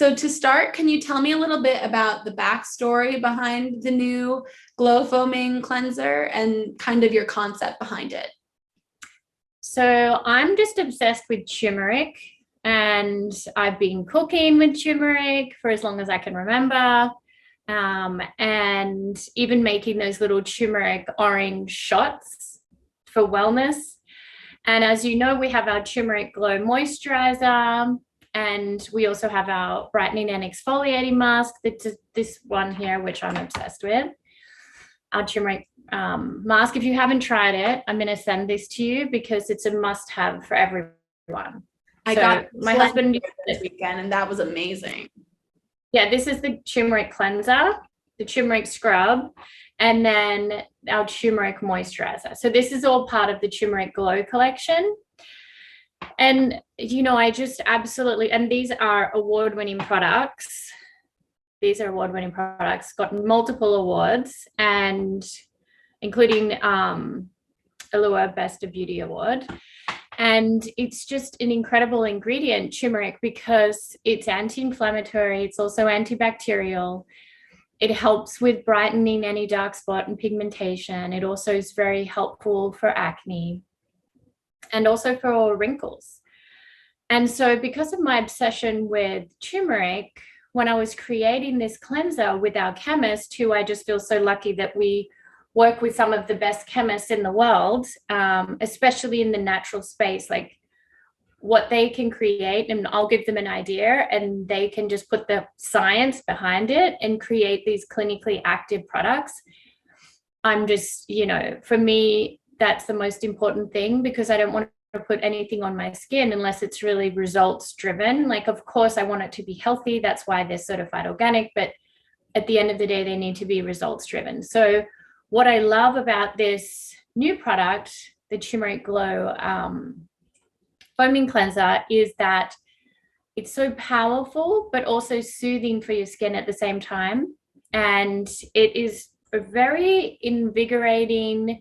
So to start, can you tell me a little bit about the backstory behind the new Glow Foaming Cleanser and kind of your concept behind it? So I'm just obsessed with turmeric, and I've been cooking with turmeric for as long as I can remember. And even making those little turmeric orange shots for wellness. And as you know, we have our Turmeric Glow Moisturizer, and we also have our brightening and exfoliating mask. This one here, which I'm obsessed with. Our turmeric mask. If you haven't tried it, I'm going to send this to you because it's a must-have for everyone. I got my husband this weekend, and that was amazing. Yeah, this is the turmeric cleanser, the turmeric scrub, and then our turmeric moisturizer. So this is all part of the Turmeric Glow collection. And, you know, I just absolutely, and these are award-winning products. These are award-winning products, got multiple awards, and including Aloe Best of Beauty Award. And it's just an incredible ingredient, turmeric, because it's anti-inflammatory. It's also antibacterial. It helps with brightening any dark spot and pigmentation. It also is very helpful for acne and also for wrinkles. And so because of my obsession with turmeric, when I was creating this cleanser with our chemist, who I just feel so lucky that we work with some of the best chemists in the world, especially in the natural space, like what they can create, and I'll give them an idea and they can just put the science behind it and create these clinically active products. I'm just, you know, for me, that's the most important thing, because I don't want to put anything on my skin unless it's really results driven. Like, of course, I want it to be healthy. That's why they're certified organic, but at the end of the day, they need to be results driven. So what I love about this new product, the Turmeric Glow Foaming Cleanser, is that it's so powerful, but also soothing for your skin at the same time. And it is a very invigorating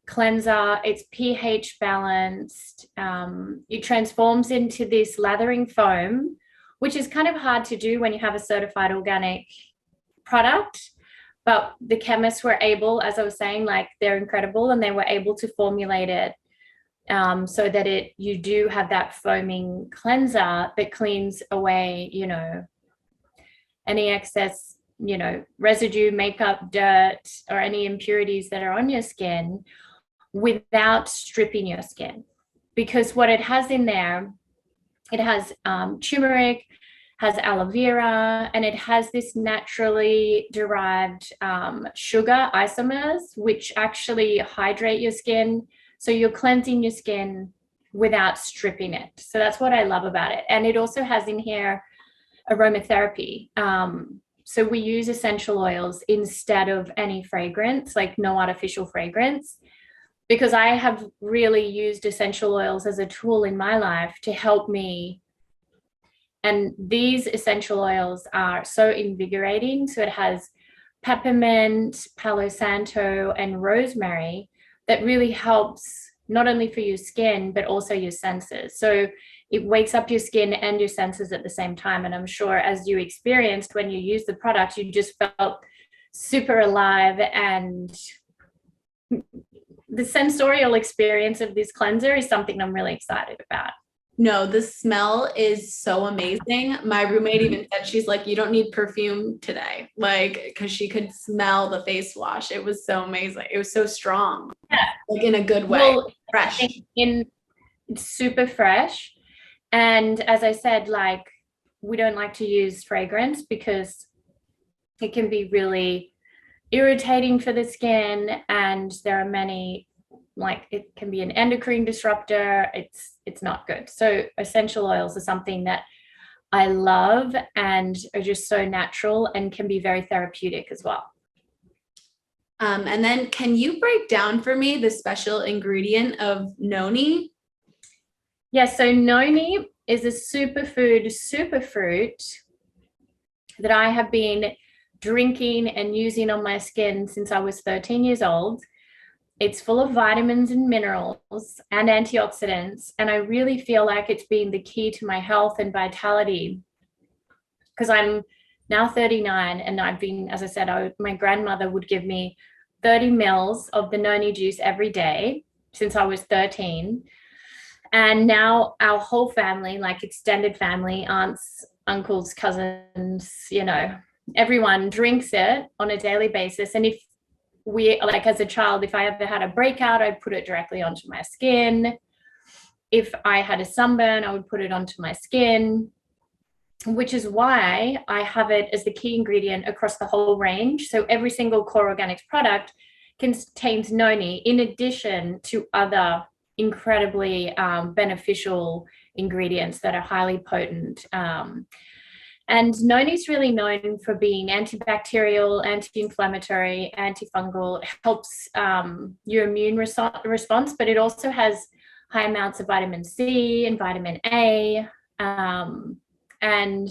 cleanser. It's pH balanced. It transforms into this lathering foam, which is kind of hard to do when you have a certified organic product. But the chemists were able, as I was saying, like, they're incredible, and they were able to formulate it so that you do have that foaming cleanser that cleans away, you know, any excess, you know, residue, makeup, dirt, or any impurities that are on your skin without stripping your skin. Because what it has in there, it has turmeric, has aloe vera, and it has this naturally derived sugar isomers, which actually hydrate your skin. So you're cleansing your skin without stripping it. So that's what I love about it. And it also has in here aromatherapy. So we use essential oils instead of any fragrance, like no artificial fragrance, because I have really used essential oils as a tool in my life to help me. And these essential oils are so invigorating. So it has peppermint, palo santo, and rosemary that really helps not only for your skin, but also your senses. So it wakes up your skin and your senses at the same time. And I'm sure, as you experienced when you used the product, you just felt super alive. And the sensorial experience of this cleanser is something I'm really excited about. No, the smell is so amazing. My roommate even said, she's like, you don't need perfume today, like, because she could smell the face wash. It was so amazing. It was so strong, like in a good way. Well, fresh. It's super fresh. And as I said, like, we don't like to use fragrance because it can be really irritating for the skin, and there are many, like, it can be an endocrine disruptor. It's not good. So essential oils are something that I love and are just so natural and can be very therapeutic as well. And then can you break down for me the special ingredient of noni? Yes, so noni is a superfood, superfruit that I have been drinking and using on my skin since I was 13 years old. It's full of vitamins and minerals and antioxidants, and I really feel like it's been the key to my health and vitality because I'm now 39, and I've been, as I said, my grandmother would give me 30 mils of the noni juice every day since I was 13. And now our whole family, like extended family, aunts, uncles, cousins, you know, everyone drinks it on a daily basis. And if we, like as a child, if I ever had a breakout, I'd put it directly onto my skin. If I had a sunburn, I would put it onto my skin, which is why I have it as the key ingredient across the whole range. So every single Kora Organics product contains noni in addition to other incredibly beneficial ingredients that are highly potent. And noni is really known for being antibacterial, anti-inflammatory, antifungal. It helps your immune response, but it also has high amounts of vitamin C and vitamin A. And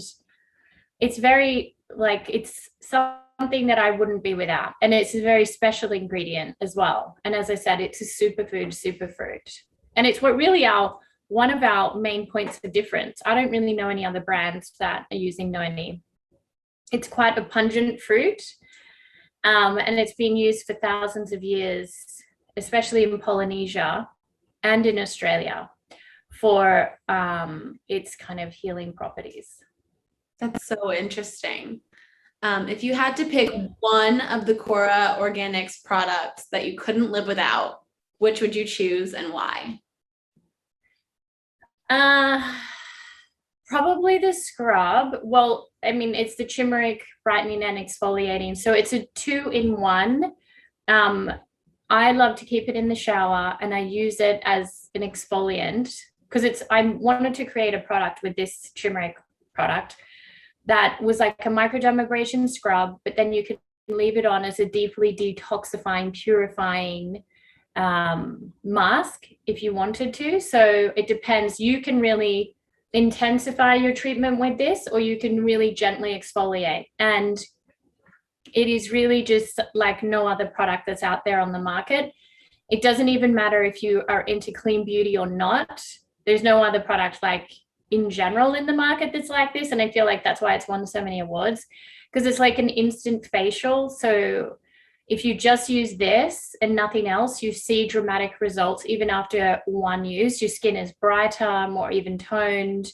it's very, like, it's something that I wouldn't be without. And it's a very special ingredient as well. And as I said, it's a superfood. And it's what really one of our main points of difference. I don't really know any other brands that are using noni. It's quite a pungent fruit, and it's been used for thousands of years, especially in Polynesia and in Australia, for its kind of healing properties. That's so interesting. If you had to pick one of the Kora Organics products that you couldn't live without, which would you choose and why? Probably the scrub. Well, I mean, it's the turmeric brightening and exfoliating. So it's a 2-in-1. I love to keep it in the shower, and I use it as an exfoliant because I wanted to create a product with this turmeric product that was like a microdermabrasion scrub, but then you can leave it on as a deeply detoxifying, purifying mask if you wanted to. So it depends. You can really intensify your treatment with this, or you can really gently exfoliate. And it is really just like no other product that's out there on the market. It doesn't even matter if you are into clean beauty or not. There's no other product like in general in the market that's like this. And I feel like that's why it's won so many awards, because it's like an instant facial. So if you just use this and nothing else, you see dramatic results even after one use. Your skin is brighter, more even toned.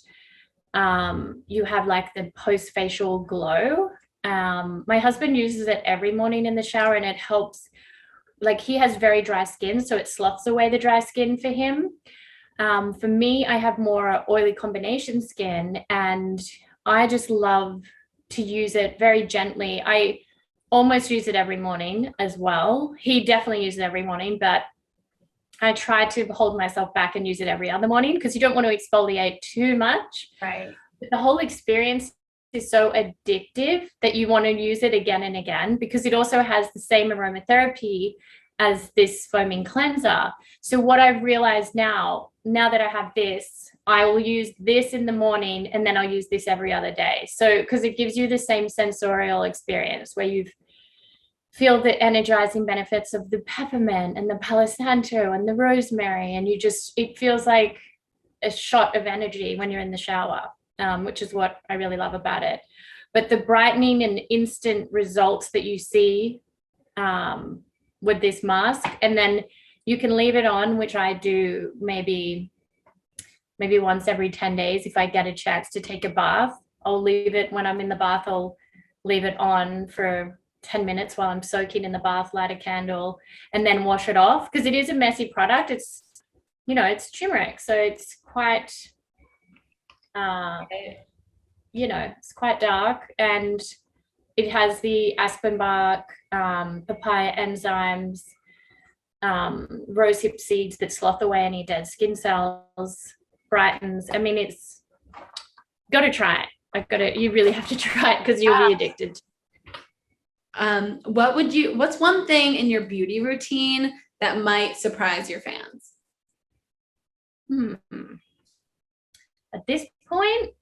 You have like the post-facial glow. My husband uses it every morning in the shower, and it helps. Like, he has very dry skin, so it sloughs away the dry skin for him. For me, I have more oily combination skin, and I just love to use it very gently. I almost use it every morning as well. He definitely uses it every morning, but I try to hold myself back and use it every other morning because you don't want to exfoliate too much. Right. But the whole experience is so addictive that you want to use it again and again, because it also has the same aromatherapy as this foaming cleanser. So what I've realized now that I have this, I will use this in the morning, and then I'll use this every other day. So, because it gives you the same sensorial experience where you feel the energizing benefits of the peppermint and the Palo Santo and the rosemary, and it feels like a shot of energy when you're in the shower, which is what I really love about it. But the brightening and instant results that you see with this mask, and then you can leave it on, which I do maybe once every 10 days. If I get a chance to take a bath, I'll leave it when I'm in the bath. I'll leave it on for 10 minutes while I'm soaking in the bath, light a candle, and then wash it off, because it is a messy product. It's, it's turmeric, so it's quite it's quite dark, and it has the aspen bark, papaya enzymes, rosehip seeds that slough away any dead skin cells, brightens. I mean, it's got to try it. You really have to try it because you'll be addicted. What's one thing in your beauty routine that might surprise your fans? At this point,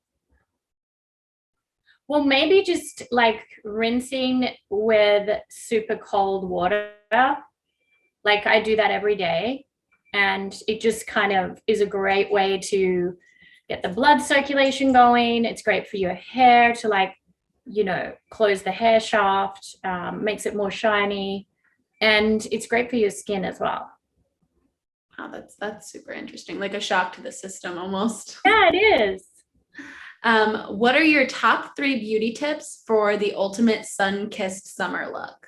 well, maybe just like rinsing with super cold water. Like, I do that every day, and it just kind of is a great way to get the blood circulation going. It's great for your hair to like close the hair shaft, makes it more shiny, and it's great for your skin as well. Wow, that's super interesting. Like a shock to the system almost. Yeah, it is. What are your top 3 beauty tips for the ultimate sun-kissed summer look?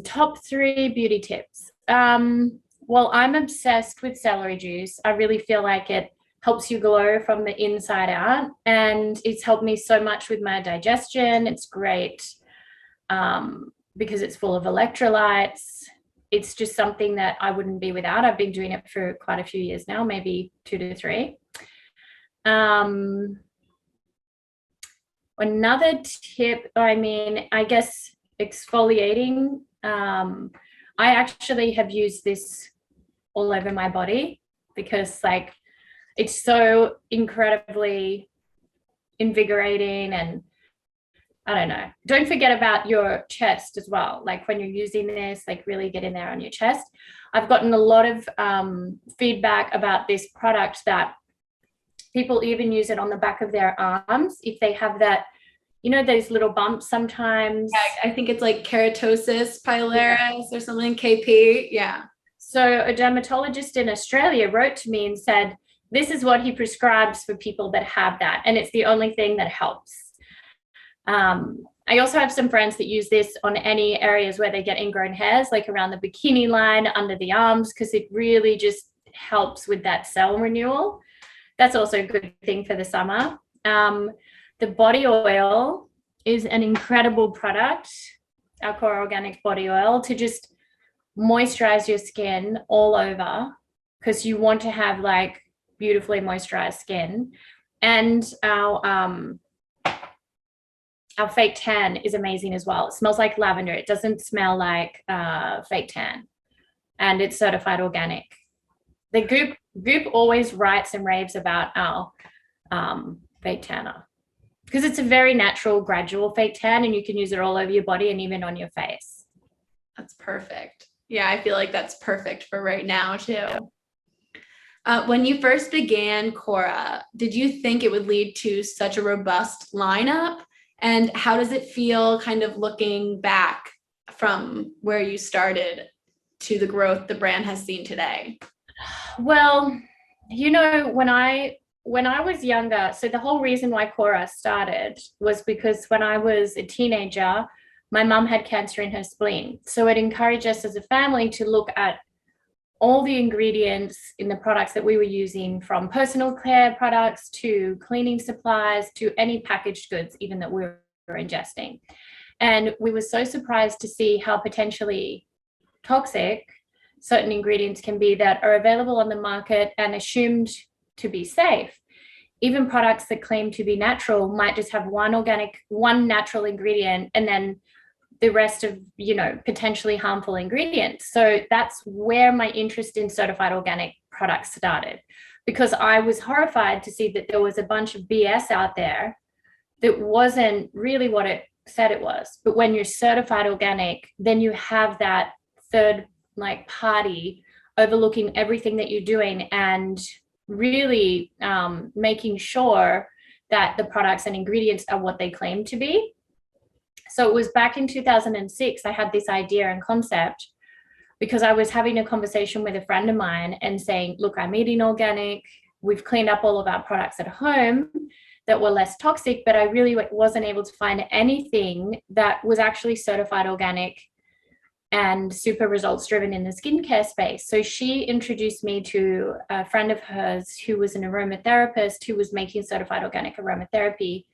Top 3 beauty tips. Well, I'm obsessed with celery juice. I really feel like it helps you glow from the inside out, and it's helped me so much with my digestion. It's great because it's full of electrolytes. It's just something that I wouldn't be without. I've been doing it for quite a few years now, maybe 2 to 3. Another tip, I guess exfoliating. I actually have used this all over my body because it's so incredibly invigorating, and I don't know. Don't forget about your chest as well. Like when you're using this, really get in there on your chest. I've gotten a lot of feedback about this product that people even use it on the back of their arms if they have that, those little bumps sometimes. Yeah, I think it's like keratosis pilaris or something, KP. Yeah. So a dermatologist in Australia wrote to me and said, this is what he prescribes for people that have that, and it's the only thing that helps. I also have some friends that use this on any areas where they get ingrown hairs, like around the bikini line, under the arms, because it really just helps with that cell renewal. That's also a good thing for the summer. The body oil is an incredible product, our Kora Organic body oil, to just moisturize your skin all over, because you want to have beautifully moisturized skin. And our fake tan is amazing as well. It smells like lavender. It doesn't smell like fake tan, and it's certified organic. The group always writes and raves about our fake tanner because it's a very natural, gradual fake tan, and you can use it all over your body and even on your face. That's perfect. Yeah, I feel like that's perfect for right now too. When you first began Kora, did you think it would lead to such a robust lineup? And how does it feel kind of looking back from where you started to the growth the brand has seen today? Well, when I was younger, so the whole reason why Kora started was because when I was a teenager, my mum had cancer in her spleen. So it encouraged us as a family to look at all the ingredients in the products that we were using, from personal care products to cleaning supplies to any packaged goods, even that we were ingesting. And we were so surprised to see how potentially toxic certain ingredients can be that are available on the market and assumed to be safe. Even products that claim to be natural might just have one natural ingredient, and then the rest of, potentially harmful ingredients. So that's where my interest in certified organic products started, because I was horrified to see that there was a bunch of BS out there that wasn't really what it said it was. But when you're certified organic, then you have that third party overlooking everything that you're doing and really making sure that the products and ingredients are what they claim to be. So it was back in 2006, I had this idea and concept because I was having a conversation with a friend of mine and saying, look, I'm eating organic. We've cleaned up all of our products at home that were less toxic, but I really wasn't able to find anything that was actually certified organic and super results driven in the skincare space. So she introduced me to a friend of hers who was an aromatherapist who was making certified organic aromatherapy.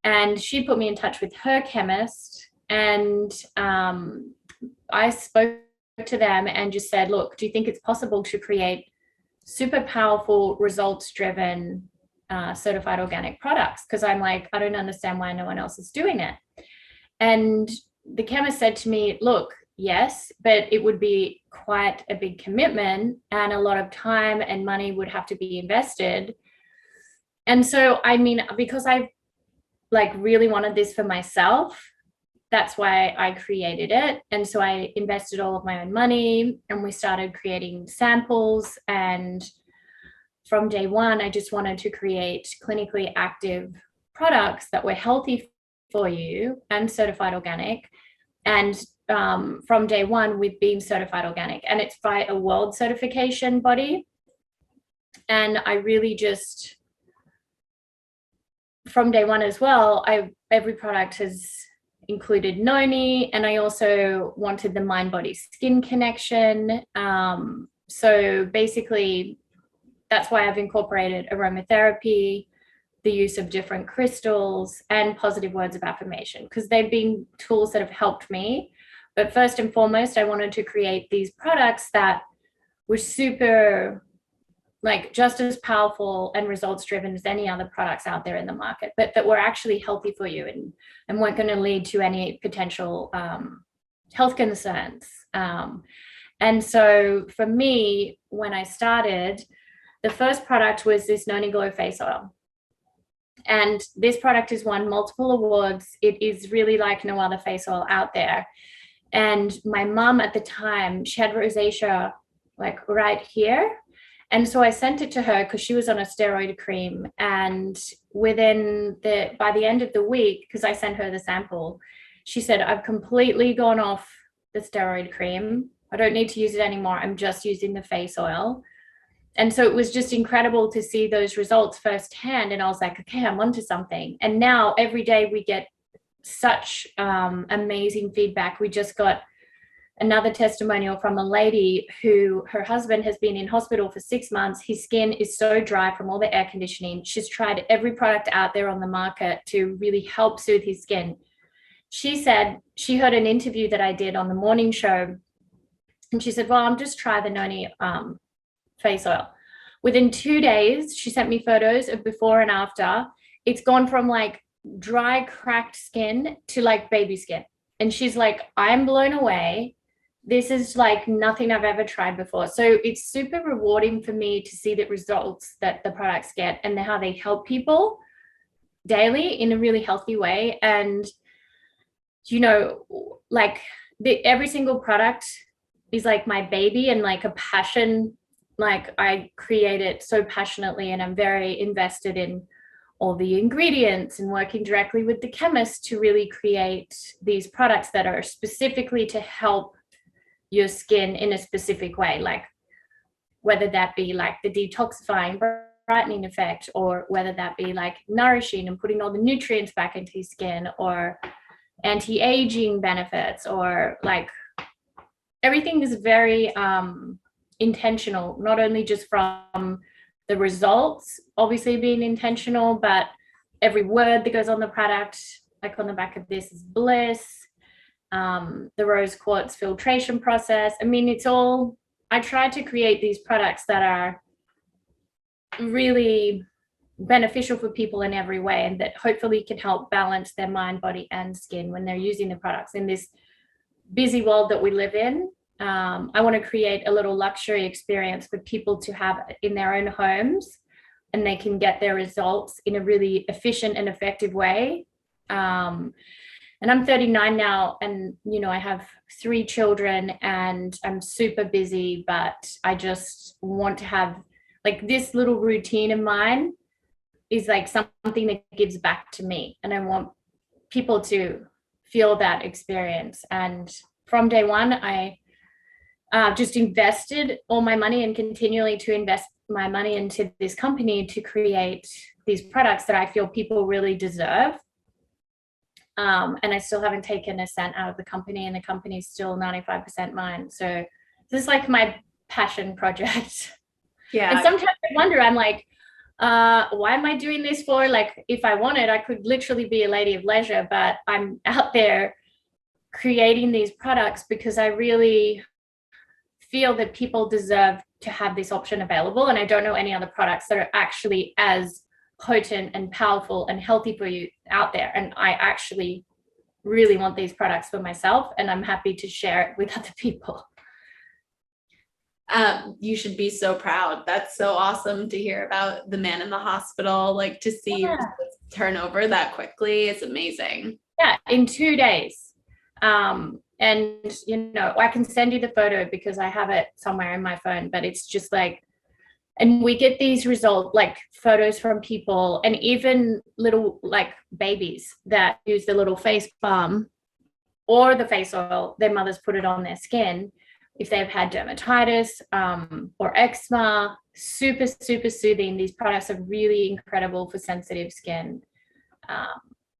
And she put me in touch with her chemist, and I spoke to them and just said, look, do you think it's possible to create super powerful, results-driven certified organic products? Because I'm I don't understand why no one else is doing it. And the chemist said to me, look, yes, but it would be quite a big commitment and a lot of time and money would have to be invested. And so, because I really wanted this for myself, that's why I created it. And so I invested all of my own money and we started creating samples and from day one, I just wanted to create clinically active products that were healthy for you and certified organic. And from day one, we've been certified organic, and it's by a world certification body. And I really just, from day one as well, every product has included noni, and I also wanted the mind body skin connection. So basically that's why I've incorporated aromatherapy, the use of different crystals, and positive words of affirmation, because they've been tools that have helped me. But first and foremost, I wanted to create these products that were super, like, just as powerful and results driven as any other products out there in the market, but that were actually healthy for you and weren't going to lead to any potential health concerns. And so for me, when I started, the first product was this Noni Glow face oil. And this product has won multiple awards. It is really like no other face oil out there. And my mom at the time, she had rosacea like right here. And so I sent it to her because she was on a steroid cream. And by the end of the week, because I sent her the sample, she said, I've completely gone off the steroid cream. I don't need to use it anymore. I'm just using the face oil. And so it was just incredible to see those results firsthand. And I was like, okay, I'm onto something. And now every day we get such amazing feedback. We just got another testimonial from a lady who, her husband has been in hospital for 6 months. His skin is so dry from all the air conditioning. She's tried every product out there on the market to really help soothe his skin. She said she heard an interview that I did on the morning show, and she said, well, I'm just try the Noni face oil. Within 2 days, she sent me photos of before and after. It's gone from like dry, cracked skin to like baby skin. And she's like, I'm blown away. This is like nothing I've ever tried before. So it's super rewarding for me to see the results that the products get and how they help people daily in a really healthy way. And, you know, like every single product is like my baby and like a passion. Like I create it so passionately, and I'm very invested in all the ingredients and working directly with the chemist to really create these products that are specifically to help your skin in a specific way, like whether that be like the detoxifying, brightening effect, or whether that be like nourishing and putting all the nutrients back into your skin, or anti-aging benefits, or like everything is very intentional, not only just from the results obviously being intentional, but every word that goes on the product, like on the back of this is bliss, the rose quartz filtration process. I mean, it's all, I try to create these products that are really beneficial for people in every way, and that hopefully can help balance their mind, body, and skin when they're using the products in this busy world that we live in. I want to create a little luxury experience for people to have in their own homes, and they can get their results in a really efficient and effective way. And I'm 39 now, and, you know, I have 3 children and I'm super busy, but I just want to have like this little routine of mine is like something that gives back to me. And I want people to feel that experience. And from day one, I just invested all my money and continually to invest my money into this company to create these products that I feel people really deserve. And I still haven't taken a cent out of the company, and the company's still 95% mine. So this is like my passion project. Yeah. And sometimes I wonder, I'm like, why am I doing this for? Like, if I wanted, I could literally be a lady of leisure, but I'm out there creating these products because I really feel that people deserve to have this option available. And I don't know any other products that are actually as potent and powerful and healthy for you out there. And I actually really want these products for myself, and I'm happy to share it with other people. You should be so proud. That's so awesome to hear about the man in the hospital, like to see turnover that quickly. It's amazing. Yeah, in 2 days. And, you know, I can send you the photo because I have it somewhere in my phone, but it's just like And we get these results, like photos from people, and even little like babies that use the little face balm or the face oil, their mothers put it on their skin. If they've had dermatitis or eczema, super, super soothing. These products are really incredible for sensitive skin.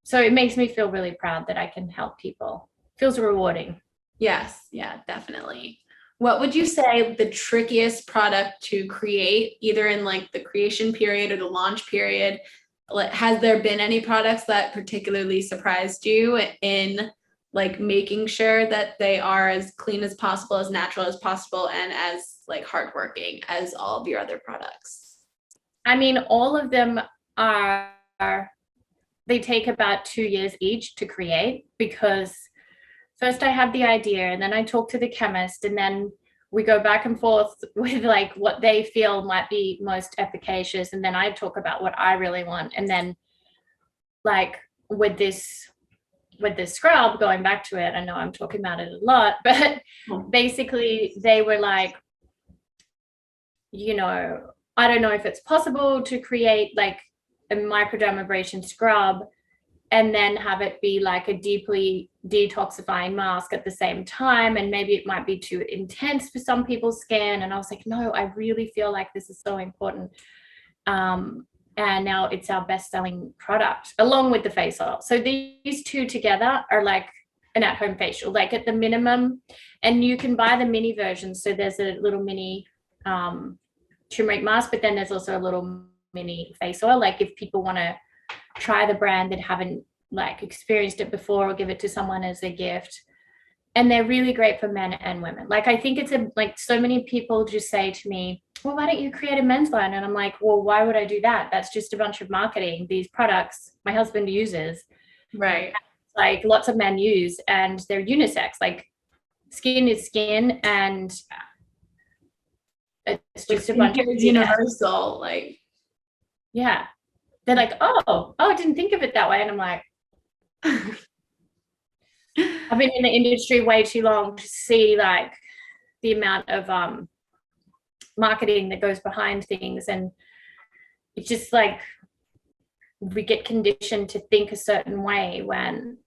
So it makes me feel really proud that I can help people. Feels rewarding. Yes, yeah, definitely. What would you say the trickiest product to create, either in like the creation period or the launch period? Has there been any products that particularly surprised you in like making sure that they are as clean as possible, as natural as possible, and as like hardworking as all of your other products? I mean, all of them are, they take about 2 years each to create, because first I have the idea and then I talk to the chemist, and then we go back and forth with like what they feel might be most efficacious. And then I talk about what I really want. And then like with this scrub, going back to it, I know I'm talking about it a lot, but basically they were like, you know, I don't know if it's possible to create like a microdermabrasion scrub and then have it be like a deeply detoxifying mask at the same time. And maybe it might be too intense for some people's skin. And I was like, no, I really feel like this is so important. And now it's our best-selling product along with the face oil. So these two together are like an at-home facial, like at the minimum. And you can buy the mini version. So there's a little mini turmeric mask, but then there's also a little mini face oil. Like if people want to try the brand that haven't like experienced it before, or give it to someone as a gift. And they're really great for men and women. Like I think it's like so many people just say to me, well, why don't you create a men's line? And I'm like, well, why would I do that? That's just a bunch of marketing. These products my husband uses, right? Like lots of men use, and they're unisex. Like skin is skin, and it's just a bunch of universal. Like, yeah, they're like, oh, I didn't think of it that way. And I'm like, I've been in the industry way too long to see like the amount of marketing that goes behind things. And it's just like we get conditioned to think a certain way when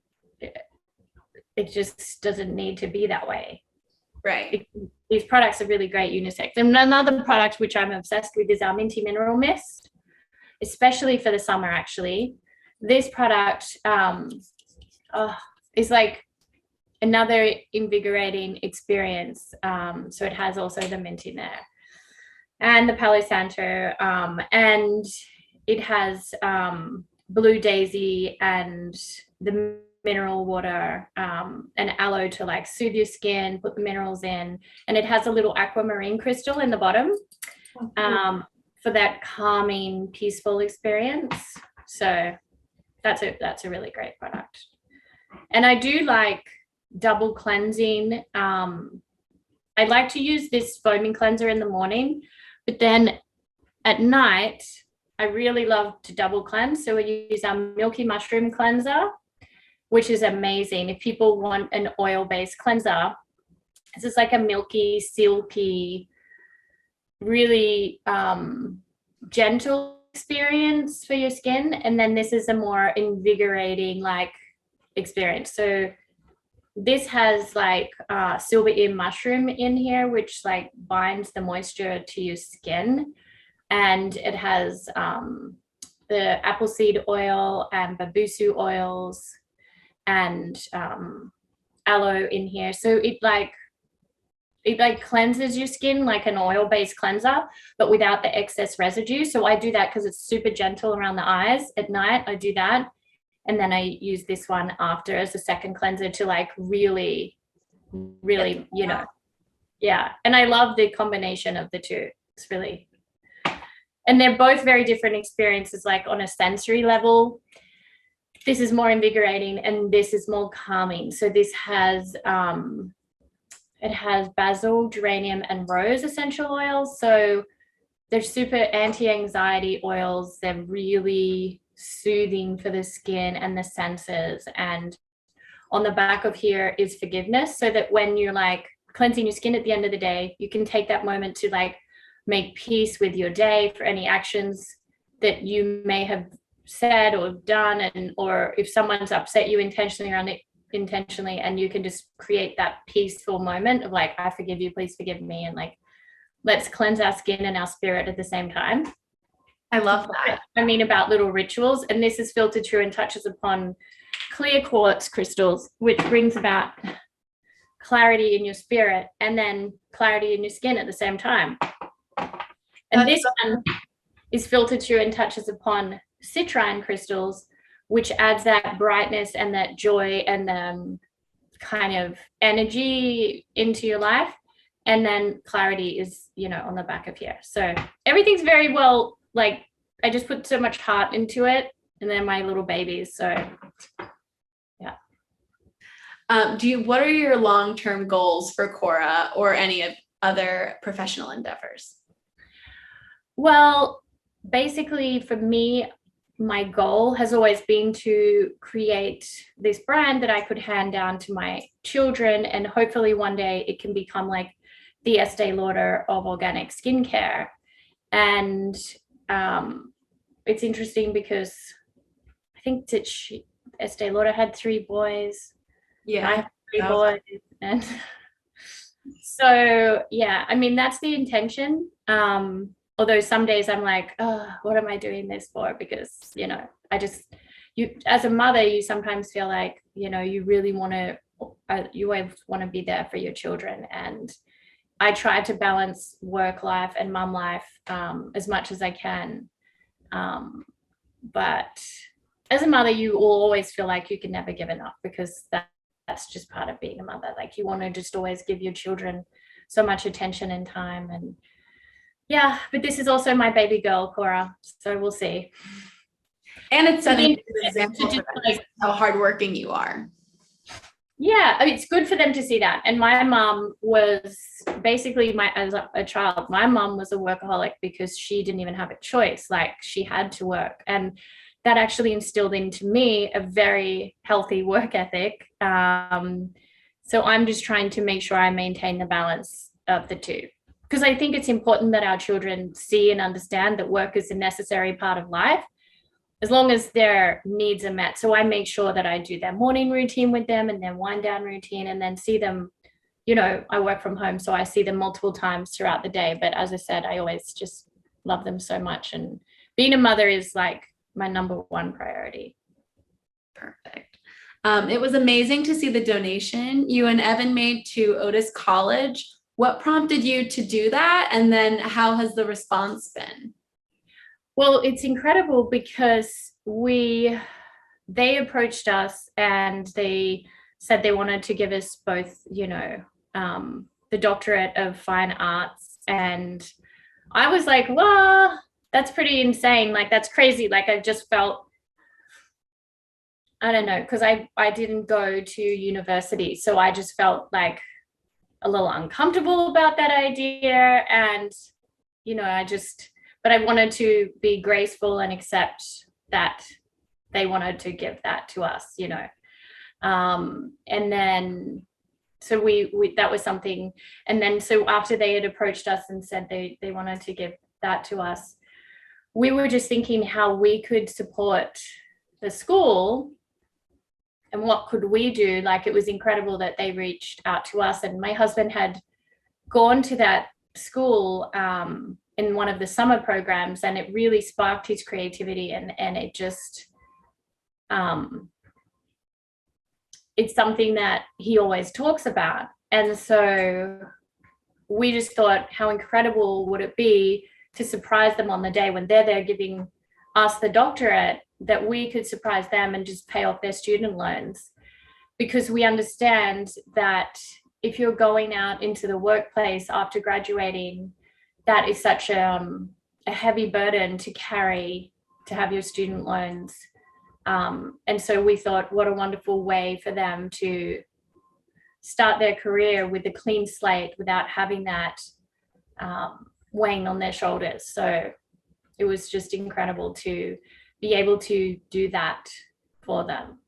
it just doesn't need to be that way. Right. These products are really great unisex. And another product which I'm obsessed with is our Minty Mineral Mist, especially for the summer. Actually, this product is like another invigorating experience. So it has also the mint in there and the Palo Santo, and it has blue daisy and the mineral water and aloe to like soothe your skin, put the minerals in, and it has a little aquamarine crystal in the bottom for that calming, peaceful experience. So that's a really great product. And I do like double cleansing. I like to use this foaming cleanser in the morning, but then at night I really love to double cleanse. So we use our milky mushroom cleanser, which is amazing. If people want an oil-based cleanser, this is like a milky, silky, really gentle experience for your skin. And then this is a more invigorating like experience. So this has like silver ear mushroom in here, which like binds the moisture to your skin. And it has the apple seed oil and babusu oils and aloe in here. So it cleanses your skin like an oil-based cleanser, but without the excess residue. So I do that because it's super gentle around the eyes at night. I do that. And then I use this one after as a second cleanser to like really, you know, yeah. And I love the combination of the two. It's really, and they're both very different experiences, like on a sensory level. This is more invigorating and this is more calming. So this has, it has basil, geranium, and rose essential oils. So they're super anti-anxiety oils. They're really soothing for the skin and the senses. And on the back of here is forgiveness, so that when you're like cleansing your skin at the end of the day, you can take that moment to like make peace with your day for any actions that you may have said or done, and or if someone's upset you intentionally or unintentionally, and you can just create that peaceful moment of like, I forgive you, please forgive me, and like, let's cleanse our skin and our spirit at the same time. I love that. I mean, about little rituals, and this is filtered through and touches upon clear quartz crystals, which brings about clarity in your spirit and then clarity in your skin at the same time. And this one is filtered through and touches upon citrine crystals, which adds that brightness and that joy and kind of energy into your life. And then clarity is, you know, on the back of here. So everything's very well, like, I just put so much heart into it. And then my little babies. So yeah. What are your long-term goals for Kora or any of other professional endeavors? Well, basically for me, my goal has always been to create this brand that I could hand down to my children, and hopefully one day it can become like the Estée Lauder of organic skincare. And it's interesting because I think that Estée Lauder had 3 boys. Yeah, I have 3 boys, and so yeah, I mean, that's the intention. Although some days I'm like, oh, what am I doing this for? Because, you know, you as a mother, you sometimes feel like, you know, you really want to, you always want to be there for your children. And I try to balance work life and mum life as much as I can. But as a mother, you will always feel like you can never give enough, because that's just part of being a mother. Like, you want to just always give your children so much attention and time. And yeah, but this is also my baby girl, Kora. So we'll see. And it's setting an example for like how hardworking you are. Yeah, I mean, it's good for them to see that. And my mom was basically, as a child, my mom was a workaholic because she didn't even have a choice. Like, she had to work. And that actually instilled into me a very healthy work ethic. So I'm just trying to make sure I maintain the balance of the two. Because I think it's important that our children see and understand that work is a necessary part of life, as long as their needs are met. So I make sure that I do their morning routine with them and their wind down routine, and then see them, you know, I work from home, so I see them multiple times throughout the day. But as I said, I always just love them so much. And being a mother is like my number 1 priority. Perfect. It was amazing to see the donation you and Evan made to Otis College. What prompted you to do that? And then how has the response been? Well, it's incredible because they approached us and they said they wanted to give us both, you know, the doctorate of fine arts. And I was like, well, that's pretty insane. Like, that's crazy. Like, I just felt, I don't know, because I didn't go to university. So I just felt like a little uncomfortable about that idea. And, you know, but I wanted to be graceful and accept that they wanted to give that to us, you know. And then, so we that was something. And then, so after they had approached us and said they wanted to give that to us, we were just thinking how we could support the school and what could we do. Like, it was incredible that they reached out to us. And my husband had gone to that school in one of the summer programs, and it really sparked his creativity, and it just it's something that he always talks about. And so we just thought, how incredible would it be to surprise them on the day when they're there giving us the doctorate, that we could surprise them and just pay off their student loans. Because we understand that if you're going out into the workplace after graduating, that is such a heavy burden to carry, to have your student loans. And so we thought, what a wonderful way for them to start their career with a clean slate without having that weighing on their shoulders. So it was just incredible to be able to do that for them.